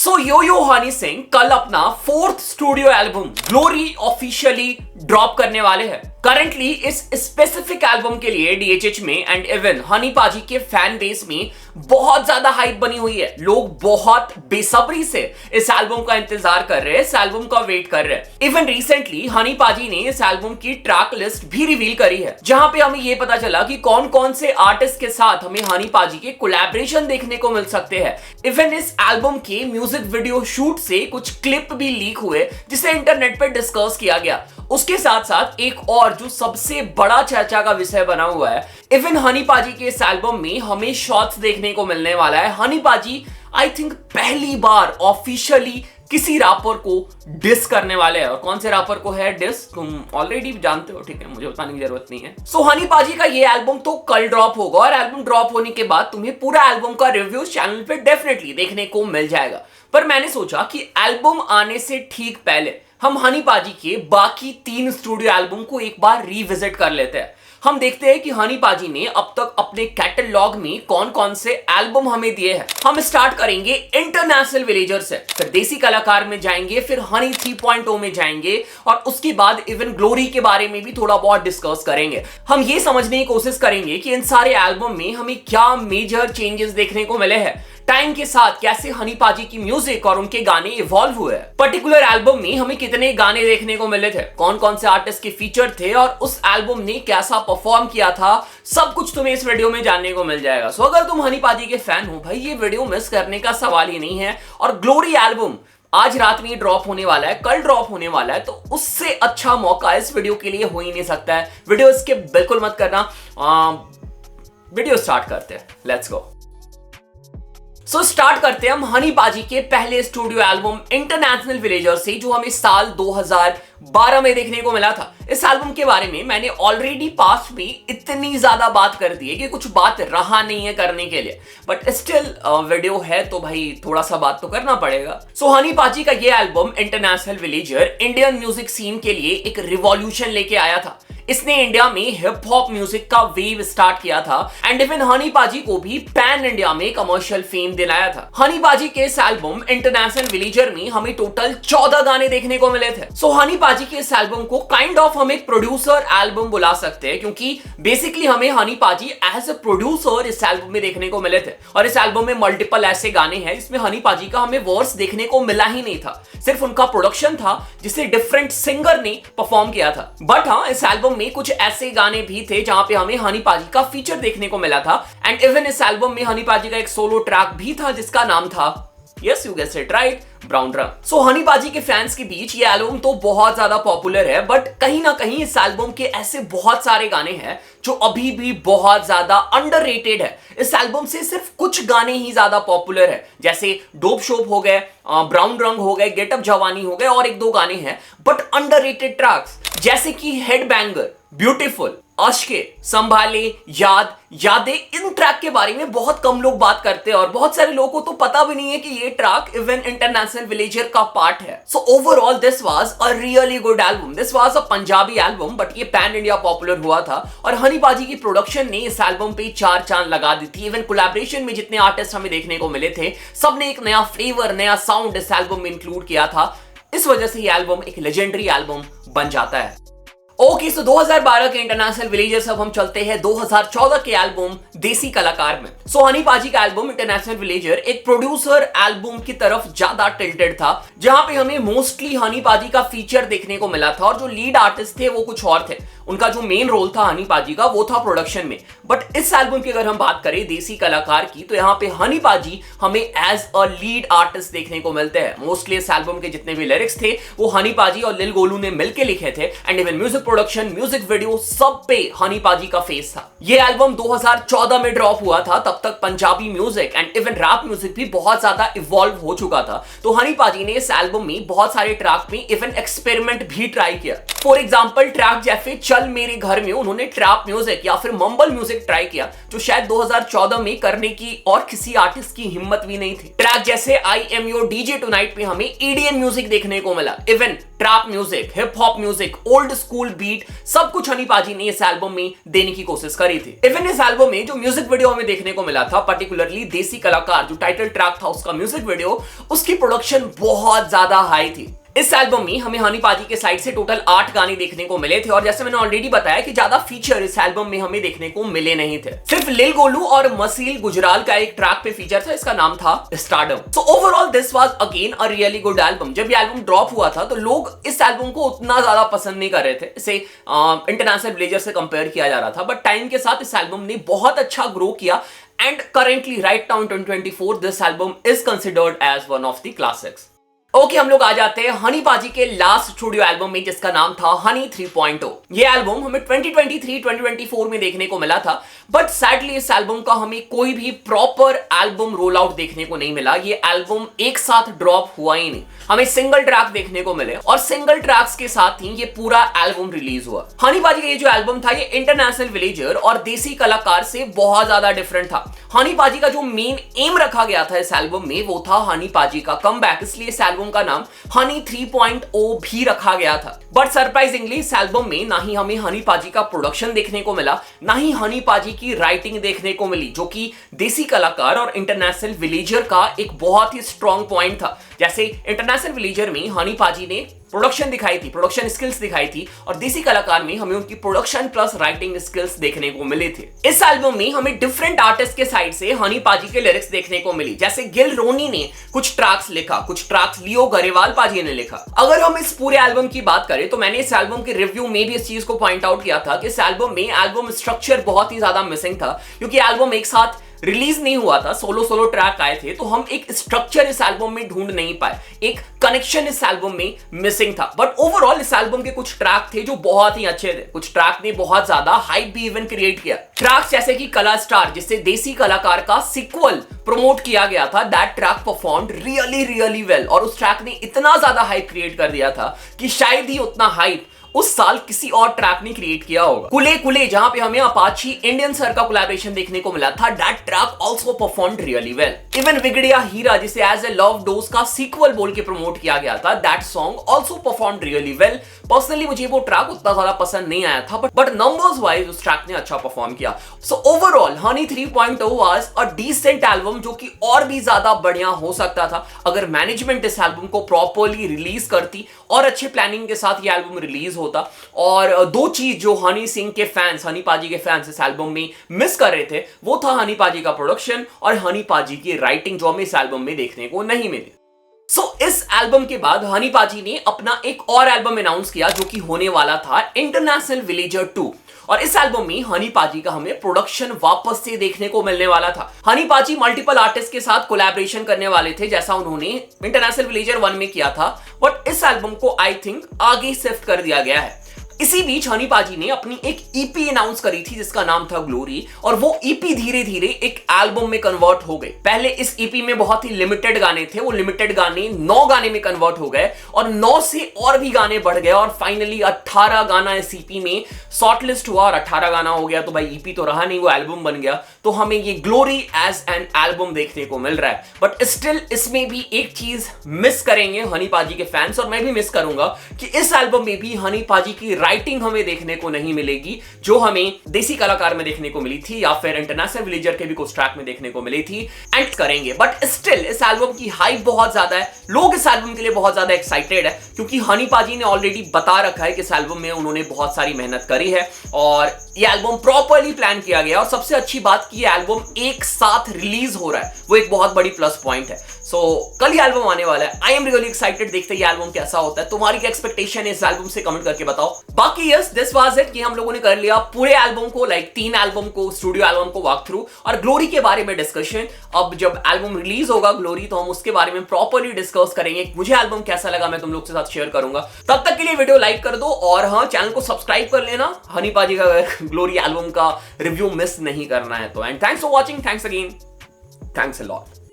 सो यो हनी सिंह कल अपना 4th studio album glory officially drop करने वाले हैं। करंटली इस स्पेसिफिक एल्बम के लिए डीएचएच में एंड इवन हनी पाजी के फैन बेस में बहुत ज्यादा हाइप बनी हुई है। लोग बहुत बेसब्री से इस एल्बम का इंतजार कर रहे हैं, इस एल्बम का वेट कर रहे हैं। इवन रिसेंटली हनी पाजी ने इस एल्बम की ट्रैक लिस्ट भी रिवील करी है, जहां पे हमें यह पता चला कि कौन कौन से आर्टिस्ट के साथ हमें हनी पाजी के कोलैबोरेशन देखने को मिल सकते हैं। इवन इस एल्बम के म्यूजिक वीडियो शूट से कुछ क्लिप भी लीक हुए, जिसे इंटरनेट पर डिस्कस किया गया। उसके साथ साथ एक और जो सबसे बड़ा चर्चा का विषय बना हुआ है, इवन हनी पाजी के इस एल्बम में हमें शॉट्स देखने को मिलने वाला है। हनी पाजी आई थिंक पहली बार ऑफिशियली किसी रैपर को डिस करने वाले हैं। और कौन से रैपर को है डिस तुम ऑलरेडी जानते हो, ठीक है, मुझे बताने की जरूरत नहीं है। सो हनी पाजी का ये एल्बम तो कल ड्रॉप होगा और एल्बम ड्रॉप होने के बाद तुम्हें पूरा एल्बम का रिव्यू चैनल पे डेफिनेटली देखने को मिल जाएगा। पर मैंने सोचा कि एल्बम आने से ठीक पहले हम हनी पाजी के बाकी 3 स्टूडियो एल्बम को एक बार रिविजिट कर लेते हैं। हम देखते हैं कि हनी पाजी ने अब तक अपने कैटलॉग में कौन कौन से एल्बम हमें दिए हैं। हम स्टार्ट करेंगे इंटरनेशनल विलेजर से, फिर देसी कलाकार में जाएंगे, फिर हनी 3.0 में जाएंगे और उसके बाद इवन ग्लोरी के बारे में भी थोड़ा बहुत डिस्कस करेंगे। हम ये समझने की कोशिश करेंगे कि इन सारे एल्बम में हमें क्या मेजर चेंजेस देखने को मिले हैं, टाइम के साथ कैसे हनी पाजी की म्यूजिक और उनके गाने इवॉल्व हुए। पर्टिकुलर एल्बम में हमें कितने गाने देखने को मिले थे, कौन कौन से आर्टिस्ट के फीचर थे और उस एल्बम ने कैसा परफॉर्म किया था, सब कुछ तुम्हें इस वीडियो में जानने को मिल जाएगा। सो अगर तुम हनी पाजी के फैन हो भाई, ये वीडियो मिस करने का सवाल ही नहीं है। और ग्लोरी एल्बम आज रात में ड्रॉप होने वाला है, कल ड्रॉप होने वाला है, तो उससे अच्छा मौका इस वीडियो के लिए हो ही नहीं सकता है। वीडियो स्किप बिल्कुल मत करना। वीडियो स्टार्ट करते हैं, लेट्स गो। सो स्टार्ट करते हैं हम हनी पाजी के पहले स्टूडियो एल्बम इंटरनेशनल विलेजर से, जो हमें साल 2012 में देखने को मिला था। इस एल्बम के बारे में मैंने ऑलरेडी पास्ट में इतनी ज्यादा बात कर दी है कि कुछ बात रहा नहीं है करने के लिए, बट स्टिल वीडियो है तो भाई थोड़ा सा बात तो करना पड़ेगा। सो हनी पाजी का ये album international villager Indian music scene के लिए एक रिवॉल्यूशन लेके आया था। इसने इंडिया में हिप हॉप म्यूजिक का वेव स्टार्ट किया था एंड इवन हनी पाजी को भी पैन इंडिया में कमर्शियल फेम दिलाया था। हनी पाजी के इस एल्बम इंटरनेशनल विलेजर में हमें टोटल 14 गाने देखने को मिले थे। सो हनी पाजी के इस एल्बम को काइंड ऑफ हम एक प्रोड्यूसर एल्बम बुला सकते हैं, क्योंकि बेसिकली हमें हनी पाजी एज अ प्रोड्यूसर इस एल्बम में देखने को मिले थे। और इस एल्बम में मल्टीपल ऐसे गाने हैं जिसमें हनी पाजी का हमें वर्स देखने को मिला ही नहीं था, सिर्फ उनका प्रोडक्शन था जिसे डिफरेंट सिंगर ने परफॉर्म किया था। बट हाँ, इस एल्बम में कुछ ऐसे गाने भी थे जहां पे हमें हनी पाजी का फीचर देखने को मिला था। एंड इवन इस एल्बम में हनी पाजी का एक सोलो ट्रैक भी था जिसका नाम था, yes you guessed it right, brown रंग। सो हनी पाजी के फैंस के बीच ये एल्बम तो बहुत ज्यादा पॉपुलर है, बट कहीं ना कहीं इस एल्बम के ऐसे बहुत सारे गाने हैं जो अभी भी बहुत ज्यादा अंडररेटेड है। इस एल्बम से सिर्फ कुछ गाने ही ज्यादा पॉपुलर है, जैसे डोप शोप हो गए, ब्राउन रंग हो गए, गेट अप जवानी हो गए और एक दो गाने हैं बट अंडररेटेड ट्रैक्स जैसे कि हेड बैंगर, ब्यूटीफुल, अश्के, संभाले, याद, यादें। इन ट्रैक के बारे में बहुत कम लोग बात करते हैं और बहुत सारे लोगों को तो पता भी नहीं है कि ये ट्रैक इवन इंटरनेशनल विलेजर का पार्ट है। So overall this was a really good album. This was a Punjabi album but ये पैन इंडिया पॉपुलर हुआ था और हनी पाजी की प्रोडक्शन ने इस एल्बम पे 4 चांद लगा दी थी। इवन कोलैबोरेशन में जितने आर्टिस्ट हमें देखने को मिले थे, सबने एक नया फ्लेवर, नया साउंड इस एल्बम में इंक्लूड किया था। इस वजह से ये एल्बम एक लेजेंडरी एल्बम बन जाता है। ओके, सो 2012 के इंटरनेशनल विलेजर से अब हम चलते हैं 2014 के एल्बम देसी कलाकार में। सो हनी पाजी का एल्बम इंटरनेशनल विलेजर एक प्रोड्यूसर एल्बम की तरफ ज्यादा टिल्टेड था, जहां पे हमें मोस्टली हनी पाजी का फीचर देखने को मिला था और जो लीड आर्टिस्ट थे वो कुछ और थे। उनका जो मेन रोल था हनी पाजी का वो था प्रोडक्शन में। बट इस एल्बम की अगर हम बात करें देसी कलाकार की, तो यहाँ पे हनी पाजी हमें एज अ लीड आर्टिस्ट देखने को मिलते हैं। मोस्टली इस एल्बम के जितने भी लिरिक्स थे वो हनी पाजी और लिल गोलू ने मिलकर लिखे थे and even music production, music video, सब पे हनी पाजी का फेस था। ये एल्बम 2014 में ड्रॉप हुआ था। तब तक Punjabi music and even rap music भी बहुत ज्यादा इवॉल्व हो चुका था। तो हनी पाजी ने इस एल्बम में बहुत सारे ट्रैक में इवन एक्सपेरिमेंट भी ट्राई किया। फॉर एग्जांपल ट्रैक जैसे चल मेरे घर में उन्होंने ट्रैप म्यूजिक या फिर मम्बल म्यूजिक ट्राई किया, जो शायद 2014 में करने की और किसी आर्टिस्ट की हिम्मत भी नहीं थी। ट्रैक जैसे I am your DJ tonight में हमें ईडीएम म्यूजिक देखने को मिला। Even trap music, hip hop music, old school beat सब कुछ हनी पाजी ने इस एल्बम में देने की कोशिश करी थी। इवन इस एल्बम में जो म्यूजिक वीडियो हमें देखने को मिला था, पर्टिकुलरली देसी कलाकार जो टाइटल ट्रैक था उसका म्यूजिक वीडियो, उसकी प्रोडक्शन बहुत ज्यादा हाई थी। इस एल्बम में हमें हनी पाजी के साइड से टोटल 8 गाने देखने को मिले थे और जैसे मैंने ऑलरेडी बताया कि ज्यादा फीचर इस एल्बम में हमें देखने को मिले नहीं थे। सिर्फ लिल गोलू और मसील गुजराल का एक ट्रैक पे फीचर था, इसका नाम था stardom. So overall this was again a really good album. जब ये एल्बम ड्रॉप हुआ था तो लोग इस एल्बम को उतना ज्यादा पसंद नहीं कर रहे थे, इसे इंटरनेशनल विलेजर से कंपेयर किया जा रहा था, बट टाइम के साथ इस एल्बम ने बहुत अच्छा ग्रो किया and currently right now in 2024 this album is considered as one of the classics. Okay, हम लोग आ जाते हैं हनी पाजी के लास्ट स्टूडियो एल्बम में जिसका नाम था हनी 3.0। ये एल्बम हमें 2023-2024 में देखने को मिला था, बट सैडली इस एल्बम का हमें कोई भी प्रॉपर एल्बम रोल आउट देखने को नहीं मिला। ये एल्बम एक साथ ड्रॉप हुआ ही नहीं, हमें सिंगल ट्रैक देखने को मिले और सिंगल ट्रैक्स के साथ ही ये पूरा एल्बम रिलीज हुआ। हनी पाजी का ये जो एल्बम था ये इंटरनेशनल विलेजर और देसी कलाकार से बहुत ज्यादा डिफरेंट था। हनी पाजी का जो मेन एम रखा गया था इस एल्बम में वो था हनी पाजी का कमबैक, इसलिए इस एल्बम का नाम हनी 3.0 भी रखा गया था। बट सरप्राइजिंगली इस एल्बम में ना ही हमें हनी पाजी का प्रोडक्शन देखने को मिला, ना ही हनी पाजी की राइटिंग देखने को मिली, जो कि देसी कलाकार और इंटरनेशनल विलेजर का एक बहुत ही स्ट्रॉन्ग पॉइंट था। जैसे इंटरनेशनल विलेजर में हनी पाजी ने प्रोडक्शन दिखाई थी, प्रोडक्शन स्किल्स दिखाई थी, और देसी कलाकार में हमें उनकी प्रोडक्शन प्लस राइटिंग स्किल्स देखने को मिले थे। इस एल्बम में हमें डिफरेंट आर्टिस्ट के साइड से हनी पाजी के लिरिक्स देखने को मिली। जैसे गिल रोनी ने कुछ ट्रैक्स लिखा, कुछ ट्रैक्स लियो गरेवाल पाजी ने लिखा। अगर हम इस पूरे एल्बम की बात करें तो मैंने इस एल्बम के रिव्यू में भी इस चीज को पॉइंट आउट किया था कि इस एल्बम में एल्बम स्ट्रक्चर बहुत ही ज्यादा मिसिंग था, क्योंकि एल्बम एक साथ रिलीज नहीं हुआ था, सोलो ट्रैक आए थे, तो हम एक स्ट्रक्चर इस एल्बम में ढूंढ नहीं पाए, एक कनेक्शन इस एल्बम में मिसिंग था। बट ओवरऑल इस एल्बम के कुछ ट्रैक थे जो बहुत ही अच्छे थे, कुछ ट्रैक ने बहुत ज्यादा हाइप भी इवन क्रिएट किया। ट्रैक्स जैसे कि कला स्टार, जिससे देसी कलाकार का सीक्वल प्रमोट किया गया था, that track performed really well और उस ट्रैक ने इतना ज्यादा हाइप क्रिएट कर दिया था कि शायद ही उतना हाइप उस साल किसी और ट्रैक ने क्रिएट किया होगा। कुले कुले, जहां पे हमें अपाची इंडियन सर का कोलैबोरेशन देखने को मिला था, that track also performed really well. Even विगड़िया हीरा, जिसे एज ए लव डोज का सीक्वल बोल के प्रमोट किया गया था, that song also performed really well. Personally मुझे वो ट्रैक उतना ज्यादा पसंद नहीं आया था, बट नंबर्स वाइज उस ट्रैक ने अच्छा परफॉर्म किया। So overall Honey 3.0 was a decent album, जो कि और भी ज्यादा बढ़िया हो सकता था अगर मैनेजमेंट इस एल्बम को प्रॉपर्ली रिलीज करती और अच्छे प्लानिंग के साथ ये एल्बम रिलीज होता। और दो चीज जो हनी सिंह के फैंस, हनी पाजी के फैंस इस एल्बम में मिस कर रहे थे, वो था हनी पाजी का प्रोडक्शन और हनी पाजी की राइटिंग, जो हमें इस एल्बम में देखने को नहीं मिली। इस एल्बम के बाद हनी पाजी ने अपना एक और एल्बम अनाउंस किया, जो कि होने वाला था इंटरनेशनल विलेजर 2, और इस एल्बम में हनी पाजी का हमें प्रोडक्शन वापस से देखने को मिलने वाला था। हनी पाजी मल्टीपल आर्टिस्ट के साथ कोलैबोरेशन करने वाले थे, जैसा उन्होंने इंटरनेशनल विलेजर 1 में किया था, बट इस एल्बम को आई थिंक आगे शिफ्ट कर दिया गया है। इसी बीच हनी पाजी ने अपनी एक ईपी अनाउंस करी थी जिसका नाम था ग्लोरी, और वो ईपी धीरे धीरे एक एल्बम में कन्वर्ट हो गई। पहले इस ईपी में बहुत ही लिमिटेड गाने थे, वो लिमिटेड गाने 9 गाने में कन्वर्ट हो गए और 9 से और भी गाने बढ़ गए और फाइनली 18 गाना इस ईपी में शॉर्टलिस्ट हुआ और 18 गाना हो गया तो भाई ईपी तो रहा नहीं, वो एल्बम बन गया। तो हमें ये ग्लोरी एज एन एल्बम देखने को मिल रहा है, बट स्टिल इसमें भी एक चीज मिस करेंगे हनी पाजी के फैंस, और मैं भी मिस करूंगा कि इस एल्बम में भी हनी पाजी की राइटिंग हमें देखने को नहीं मिलेगी, जो हमें देसी कलाकार में देखने को मिली थी या फिर इंटरनेशनल विलेजर के भी कुछ ट्रैक में देखने को मिली थी। एंड करेंगे, बट स्टिल इस एल्बम की हाइप बहुत ज्यादा है, लोग इस एल्बम के लिए बहुत ज्यादा एक्साइटेड है, क्योंकि हनी पाजी ने ऑलरेडी बता रखा है कि इस एल्बम में उन्होंने बहुत सारी मेहनत करी है और ये एल्बम प्रॉपर्ली प्लान किया गया। और सबसे अच्छी बात कि ये एल्बम एक साथ रिलीज हो रहा है, वो एक बहुत बड़ी प्लस पॉइंट है। सो कल ये एल्बम आने वाला है, आई एम रियली एक्साइटेड, देखते हैं ये एल्बम कैसा होता है। तुम्हारी क्या एक्सपेक्टेशन है इस एल्बम से, कमेंट करके बताओ। बाकी यस, दिस वाज इट कि हम लोगों ने कर लिया पूरे एल्बम को, लाइक 3 एल्बम को, स्टूडियो एल्बम को वॉक थ्रू और ग्लोरी के बारे में डिस्कशन। अब जब एल्बम रिलीज होगा ग्लोरी, तो हम उसके बारे में प्रॉपर्ली डिस्कस करेंगे। मुझे एल्बम कैसा लगा मैं तुम लोग के साथ शेयर करूंगा। तब तक के लिए वीडियो लाइक कर दो और हाँ, चैनल को सब्सक्राइब कर लेना, हनी पाजी का ग्लोरी एल्बम का रिव्यू मिस नहीं करना है तो। And thanks for watching, thanks again, thanks a lot.